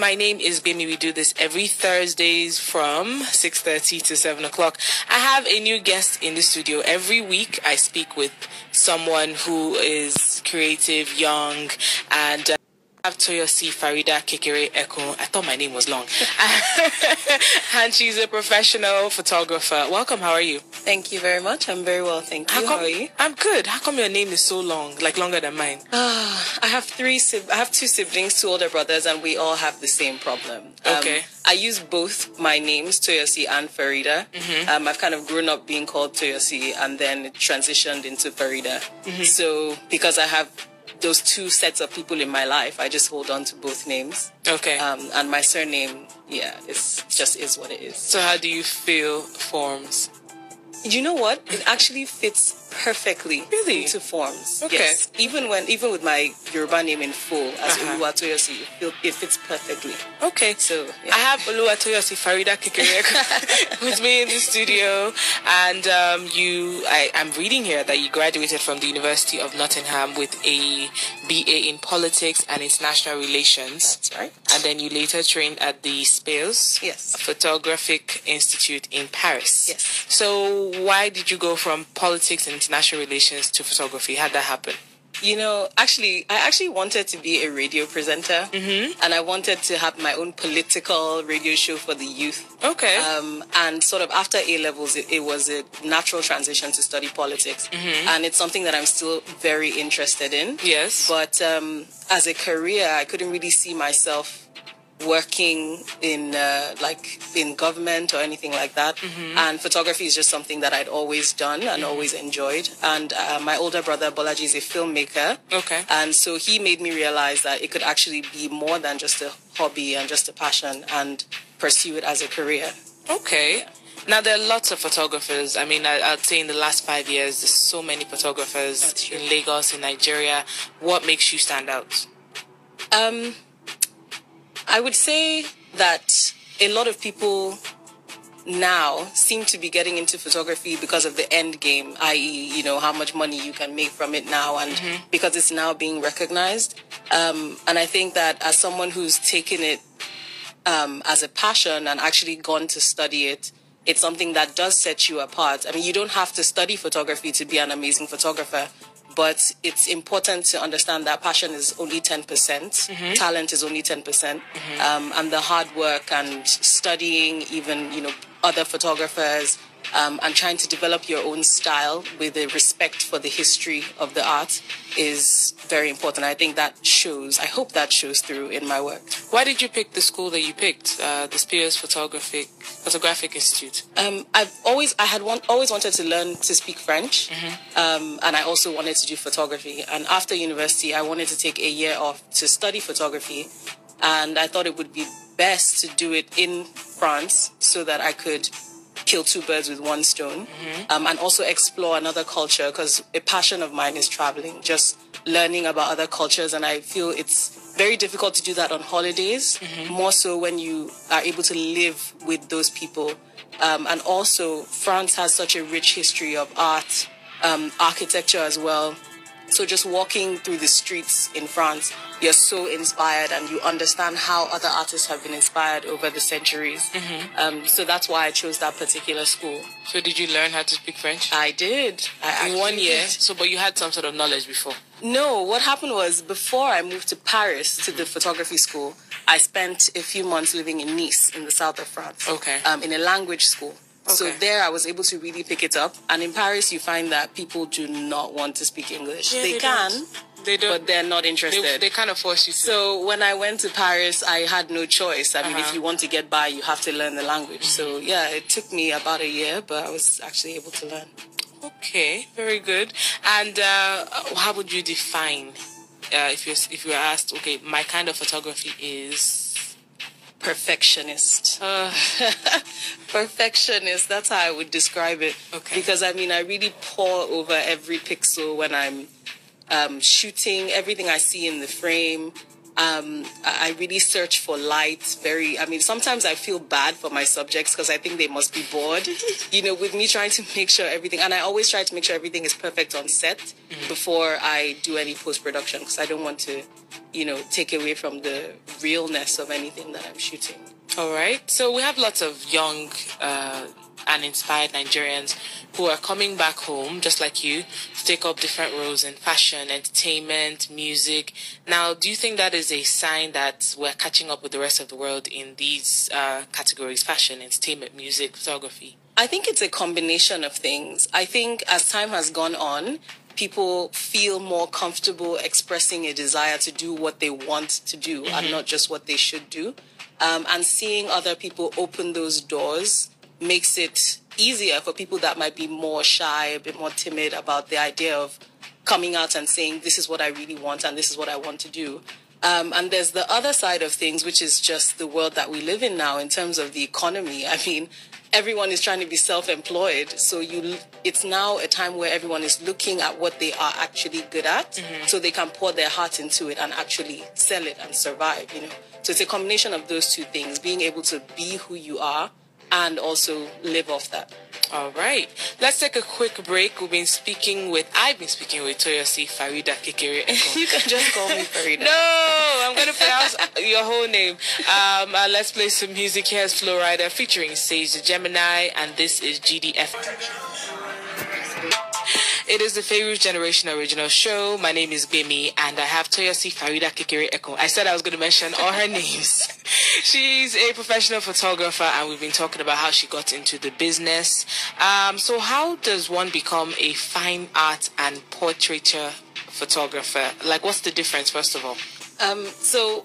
My name is Gbemi. We do this every Thursdays from 6:30 to 7 o'clock. I have a new guest in the studio. Every week I speak with someone who is creative, young, and I have Toyosi, Faridah, Kekere-Ekun. I thought my name was long. And she's a professional photographer. Welcome, how are you? Thank you very much. I'm very well, thank you. How are you? I'm good. How come your name is so long, like longer than mine? I have two siblings, two older brothers, and we all have the same problem. Okay. I use both my names, Toyosi and Faridah. I've kind of grown up being called Toyosi and then it transitioned into Faridah. So because I have those two sets of people in my life, I just hold on to both names. Okay. And my surname, it's just is what it is. So how do you feel forms? You know what? It actually fits perfectly into forms. Okay. Yes. Even with my Yoruba name in full as Oluwatoyosi, it fits perfectly. Okay. So I have Oluwatoyosi Faridah Kekere with me in the studio, and I'm reading here that you graduated from the University of Nottingham with a BA in Politics and International Relations. That's right. And then you later trained at the SPILS Photographic Institute in Paris. Yes. So why did you go from politics and international relations to photography? How'd that happen? You know, I actually wanted to be a radio presenter, and I wanted to have my own political radio show for the youth. Okay. And sort of after A-levels, it was a natural transition to study politics, and it's something that I'm still very interested in. Yes. But as a career, I couldn't really see myself working in government or anything like that. And photography is just something that I'd always done and always enjoyed. And my older brother Bolaji is a filmmaker. Okay. And so he made me realize that it could actually be more than just a hobby and just a passion, and pursue it as a career. Okay. Now, there are lots of photographers. I mean, I'd say in the last 5 years, there's so many photographers in Lagos, in Nigeria. What makes you stand out? I would say that a lot of people now seem to be getting into photography because of the end game, i.e., you know, how much money you can make from it now, and because it's now being recognized. And I think that as someone who's taken it as a passion and actually gone to study it, it's something that does set you apart. I mean, you don't have to study photography to be an amazing photographer, but it's important to understand that passion is only 10%, talent is only 10%, and the hard work and studying even, you know, other photographers, and trying to develop your own style with a respect for the history of the art is very important. I think that shows. I hope that shows through in my work. Why did you pick the school that you picked, the Spears Photographic Institute? I always wanted to learn to speak French, and I also wanted to do photography. And after university, I wanted to take a year off to study photography, and I thought it would be best to do it in France so that I could kill two birds with one stone, and also explore another culture, because a passion of mine is traveling, just learning about other cultures, and I feel it's very difficult to do that on holidays, more so when you are able to live with those people. And also, France has such a rich history of art, architecture as well. So just walking through the streets in France, you're so inspired and you understand how other artists have been inspired over the centuries. So that's why I chose that particular school. So did you learn how to speak French? I did. In 1 year? So, but you had some sort of knowledge before? No, what happened was before I moved to Paris to the photography school, I spent a few months living in Nice in the south of France. Okay. In a language school. Okay. So there I was able to really pick it up. And in Paris, you find that people do not want to speak English. Yeah, they can, They don't. but they're not interested. They kind of force you to. So when I went to Paris, I had no choice. I mean, if you want to get by, you have to learn the language. So yeah, it took me about a year, but I was actually able to learn. Okay, very good. And how would you define, if you were asked, okay, my kind of photography is... Perfectionist. Perfectionist, that's how I would describe it. Okay. Because I mean, I really pore over every pixel when I'm shooting, everything I see in the frame. I really search for light. Sometimes I feel bad for my subjects because I think they must be bored, with me trying to make sure everything, and I always try to make sure everything is perfect on set before I do any post-production, because I don't want to, take away from the realness of anything that I'm shooting. All right. So we have lots of young and inspired Nigerians who are coming back home, just like you, to take up different roles in fashion, entertainment, music. Now, do you think that is a sign that we're catching up with the rest of the world in these categories, fashion, entertainment, music, photography? I think it's a combination of things. I think as time has gone on, people feel more comfortable expressing a desire to do what they want to do and not just what they should do. And seeing other people open those doors makes it easier for people that might be more shy, a bit more timid about the idea of coming out and saying, this is what I really want and this is what I want to do. And there's the other side of things, which is just the world that we live in now in terms of the economy. I mean, everyone is trying to be self-employed. So it's now a time where everyone is looking at what they are actually good at so they can pour their heart into it and actually sell it and survive, So it's a combination of those two things, being able to be who you are and also live off that. All right. Let's take a quick break. I've been speaking with Toyosi, Faridah, Kekere-Ekun. You can just call me Faridah. No, I'm going to pronounce your whole name. Let's play some music. Here's Fayrouz featuring Sage the Gemini, and this is GDF. It is the Fayrouz Generation Original Show. My name is Gbemi, and I have Toyosi, Faridah, Kekere-Ekun. I said I was going to mention all her names. She's a professional photographer, and we've been talking about how she got into the business. So how does one become a fine art and portraiture photographer? Like, what's the difference, first of all? So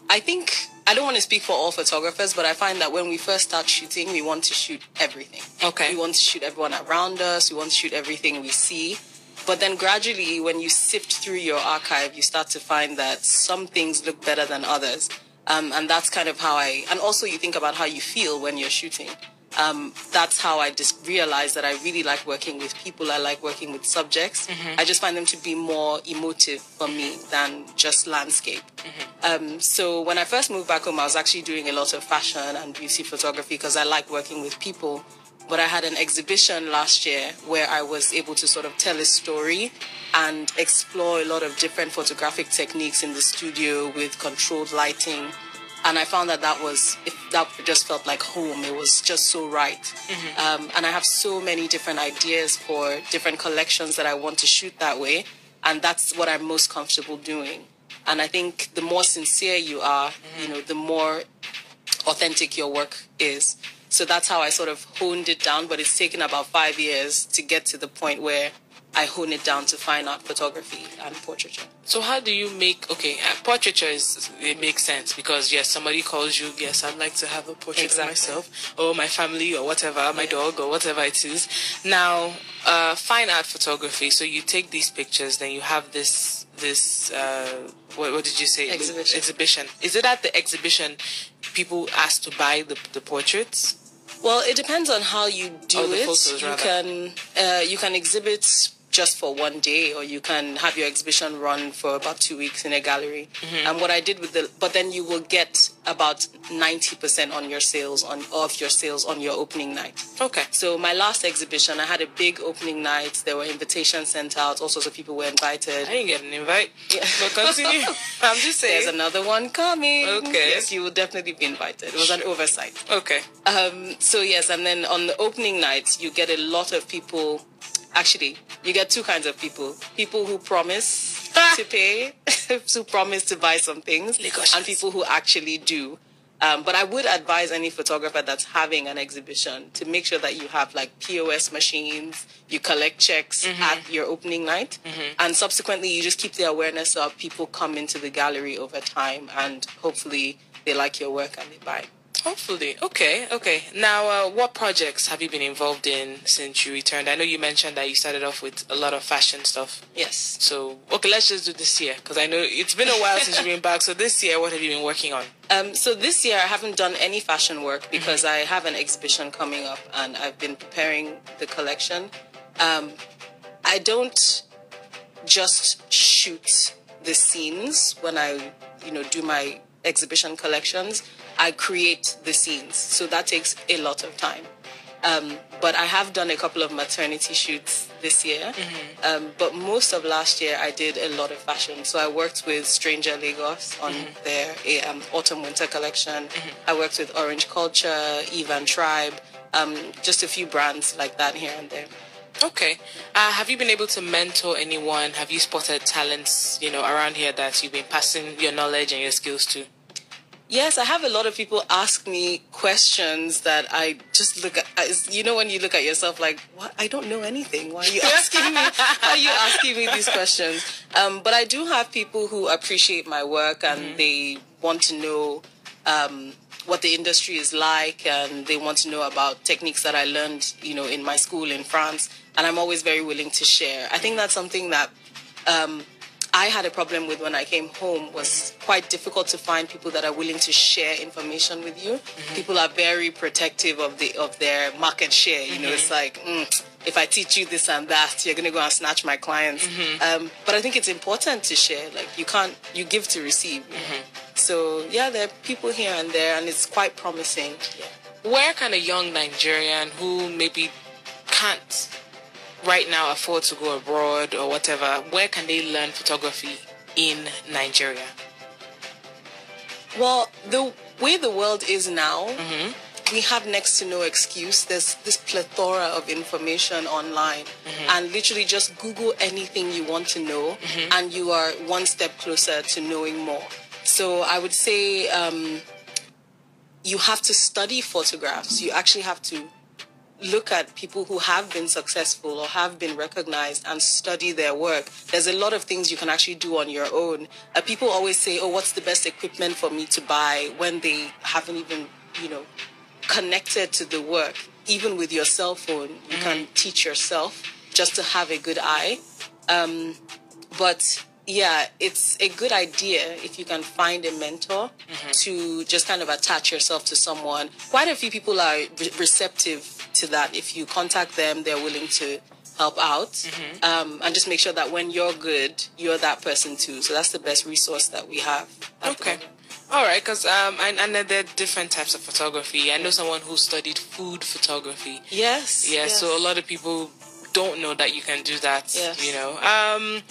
I think, I don't want to speak for all photographers, but I find that when we first start shooting, we want to shoot everything. Okay. We want to shoot everyone around us. We want to shoot everything we see. But then gradually, when you sift through your archive, you start to find that some things look better than others. And that's kind of how and also you think about how you feel when you're shooting. That's how I just realized that I really like working with people. I like working with subjects. I just find them to be more emotive for me than just landscape. So when I first moved back home, I was actually doing a lot of fashion and beauty photography because I like working with people. But I had an exhibition last year where I was able to sort of tell a story and explore a lot of different photographic techniques in the studio with controlled lighting. And I found that that just felt like home. It was just so right. And I have so many different ideas for different collections that I want to shoot that way. And that's what I'm most comfortable doing. And I think the more sincere you are, the more authentic your work is. So that's how I sort of honed it down. But it's taken about 5 years to get to the point where I hone it down to fine art photography and portraiture. So how do you portraiture it makes sense because, yes, somebody calls you, yes, I'd like to have a portrait of myself or my family or whatever, my dog or whatever it is. Now, fine art photography, so you take these pictures, then you have this what did you say? Exhibition. Is it at the exhibition people ask to buy the portraits? Well, it depends on how you do it. Photos, you can exhibit just for one day, or you can have your exhibition run for about 2 weeks in a gallery. And what I did but then you will get about 90% of your sales on your opening night. Okay. So my last exhibition, I had a big opening night. There were invitations sent out. All sorts of people were invited. I didn't get an invite. Yeah. But continue. I'm just saying. There's another one coming. Okay. Yes, you will definitely be invited. It was an oversight. Okay. So yes, and then on the opening night, you get a lot of people. Actually, you get two kinds of people. People who promise to pay, who promise to buy some things, and people who actually do. But I would advise any photographer that's having an exhibition to make sure that you have like POS machines, you collect checks at your opening night, and subsequently you just keep the awareness up. People come into the gallery over time, and hopefully they like your work and they buy. Hopefully. Okay. Now, what projects have you been involved in since you returned? I know you mentioned that you started off with a lot of fashion stuff. Yes. So, okay, let's just do this year, because I know it's been a while since you've been back. So this year, what have you been working on? So this year, I haven't done any fashion work because I have an exhibition coming up, and I've been preparing the collection. I don't just shoot the scenes when I, do my exhibition collections. I create the scenes. So that takes a lot of time. But I have done a couple of maternity shoots this year. But most of last year, I did a lot of fashion. So I worked with Stranger Lagos on their autumn-winter collection. I worked with Orange Culture, Eve and Tribe, just a few brands like that here and there. Okay. Have you been able to mentor anyone? Have you spotted talents, around here that you've been passing your knowledge and your skills to? Yes, I have a lot of people ask me questions that I just look at. When you look at yourself like, what? I don't know anything. Why are you asking me? Why are you asking me these questions? But I do have people who appreciate my work and they want to know what the industry is like, and they want to know about techniques that I learned, in my school in France. And I'm always very willing to share. I think that's something that I had a problem with when I came home. Was quite difficult to find people that are willing to share information with you. People are very protective of their market share. It's like, if I teach you this and that, you're going to go and snatch my clients. But I think it's important to share. Like, you give to receive. So, yeah, there are people here and there, and it's quite promising. Yeah. Where can a young Nigerian who maybe can't right now afford to go abroad or whatever, where can they learn photography in Nigeria? Well, the way the world is now, we have next to no excuse. There's this plethora of information online, and literally just Google anything you want to know, and you are one step closer to knowing more. So I would say you have to study photographs. You actually have to look at people who have been successful or have been recognized and study their work. There's a lot of things you can actually do on your own. People always say, oh, what's the best equipment for me to buy, when they haven't even, connected to the work. Even with your cell phone, you can teach yourself just to have a good eye. But yeah, it's a good idea if you can find a mentor to just kind of attach yourself to someone. Quite a few people are receptive to that. If you contact them, they're willing to help out. And just make sure that when you're good, you're that person too. So that's the best resource that we have. Okay. All right, because and there are different types of photography. I know someone who studied food photography. Yes. Yes. So a lot of people don't know that you can do that. Yes.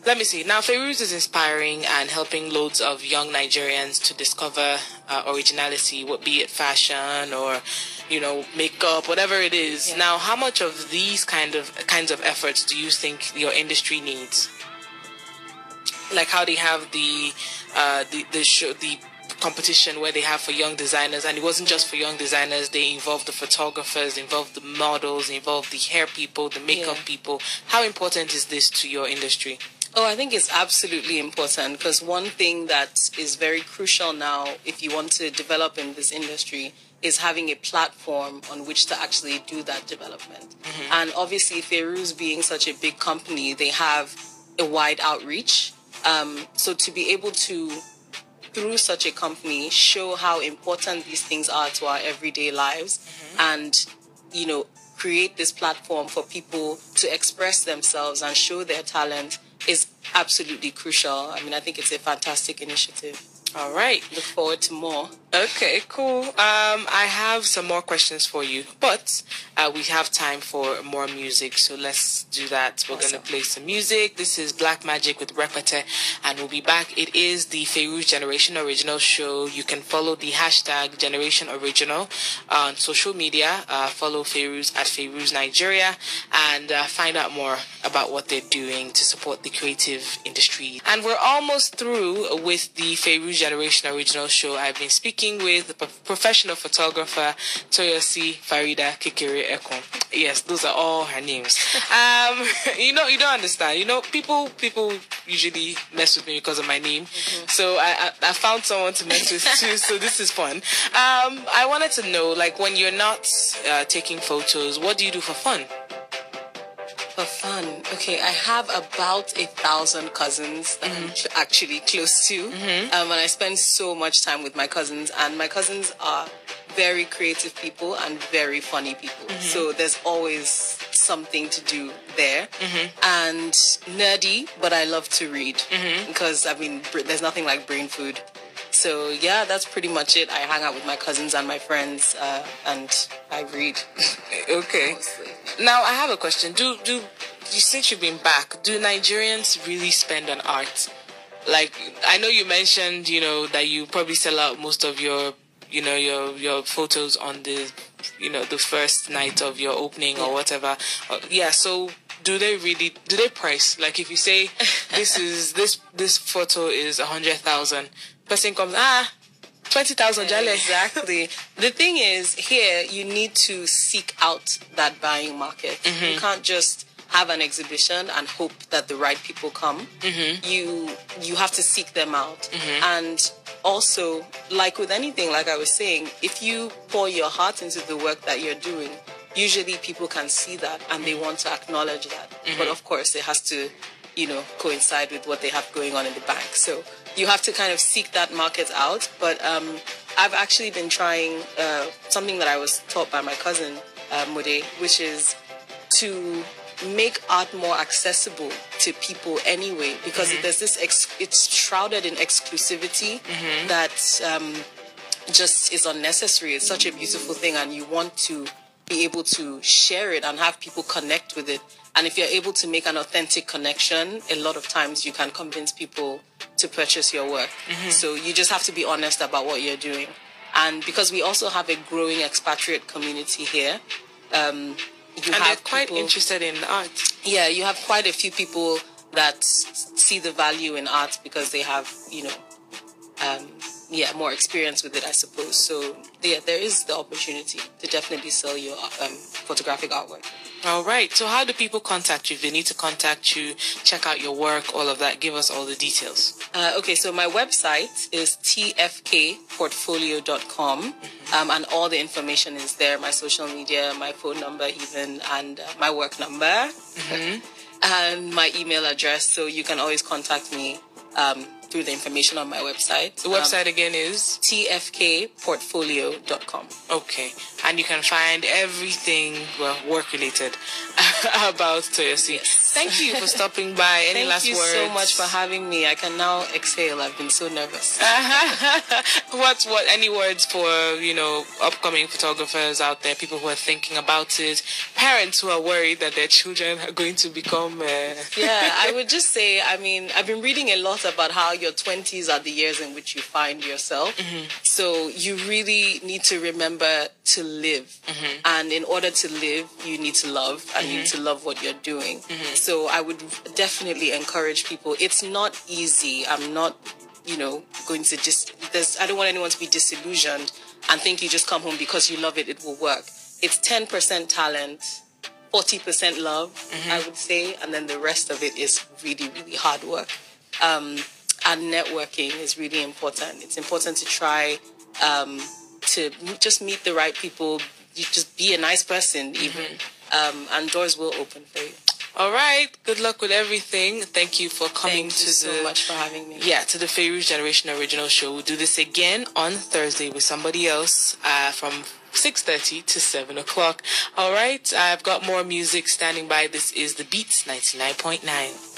Let me see. Now, Fayrouz is inspiring and helping loads of young Nigerians to discover originality, be it fashion or, makeup, whatever it is. Yeah. Now, how much of these kinds of efforts do you think your industry needs? Like how they have the competition where they have for young designers, and it wasn't just for young designers. They involved the photographers, involved the models, involved the hair people, the makeup people. How important is this to your industry? Oh, I think it's absolutely important, because one thing that is very crucial now, if you want to develop in this industry, is having a platform on which to actually do that development. And obviously, Fayrouz being such a big company, they have a wide outreach. So to be able to, through such a company, show how important these things are to our everyday lives, and, create this platform for people to express themselves and show their talent is absolutely crucial. I mean, I think it's a fantastic initiative. All right. Look forward to more. Okay, cool. I have some more questions for you, but we have time for more music, so let's do that. We're going to play some music. This is Black Magic with Repete, and we'll be back. It is the Fayrouz Generation Original show. You can follow the hashtag Generation Original on social media. Follow Fayrouz at Fayrouz Nigeria, and find out more about what they're doing to support the creative industry. And we're almost through with the Fayrouz Generation Original show. I've been speaking with the professional photographer Toyosi, Faridah, Kekere-Ekun. Yes, those are all her names. You don't understand. People usually mess with me because of my name. So I found someone to mess with too. So this is fun. I wanted to know, like, when you're not taking photos, what do you do for fun? For fun, okay, I have about 1,000 cousins that I'm actually close to, and I spend so much time with my cousins, and my cousins are very creative people and very funny people. So there's always something to do there. And nerdy, but I love to read because, I mean, there's nothing like brain food. So, yeah, that's pretty much it. I hang out with my cousins and my friends, and I read. Okay. Mostly. Now, I have a question. Since you've been back, do Nigerians really spend on art? Like, I know you mentioned, that you probably sell out most of your, your photos on the, the first night of your opening or whatever. So do they price? Like, if you say this photo is 100,000, person comes, 20,000 jale. Exactly. The thing is, here, you need to seek out that buying market. You can't just have an exhibition and hope that the right people come. You have to seek them out. And also, like with anything, like I was saying, if you pour your heart into the work that you're doing, usually people can see that and they want to acknowledge that. But of course, it has to, coincide with what they have going on in the bank. So you have to kind of seek that market out. But I've actually been trying something that I was taught by my cousin, Mode, which is to make art more accessible to people anyway, because there's this it's shrouded in exclusivity that just is unnecessary. It's such a beautiful thing, and you want to be able to share it and have people connect with it. And if you're able to make an authentic connection, a lot of times you can convince people to purchase your work. So you just have to be honest about what you're doing. And because we also have a growing expatriate community here, they're quite interested in art. Yeah, you have quite a few people that see the value in art because they have, more experience with it, I suppose. So, there is the opportunity to definitely sell your photographic artwork. All right. So how do people contact you? If they need to contact you, check out your work, all of that, give us all the details. Okay, so my website is tfkportfolio.com, and all the information is there, my social media, my phone number even, and my work number, and my email address. So you can always contact me through the information on my website. The website again is? tfkportfolio.com. Okay. And you can find everything, work-related about Toyosi. Yes. Thank you for stopping by. Any last words? Thank you so much for having me. I can now exhale. I've been so nervous. Any words for, upcoming photographers out there, people who are thinking about it, parents who are worried that their children are going to become... I would just say, I've been reading a lot about how your 20s are the years in which you find yourself. So you really need to remember to live. And in order to live, you need to love, and you need to love what you're doing. So I would definitely encourage people. It's not easy. I'm not, going to I don't want anyone to be disillusioned and think you just come home because you love it, it will work. It's 10% talent, 40% love, I would say, and then the rest of it is really, really hard work. And networking is really important. It's important to try to just meet the right people. You just be a nice person, even, and doors will open for you. All right. Good luck with everything. Thank you for coming Thank you so much for having me. Yeah, to the Fayrouz Generation Original Show. We'll do this again on Thursday with somebody else from 6:30 to 7 o'clock. All right. I've got more music standing by. This is The Beats 99.9.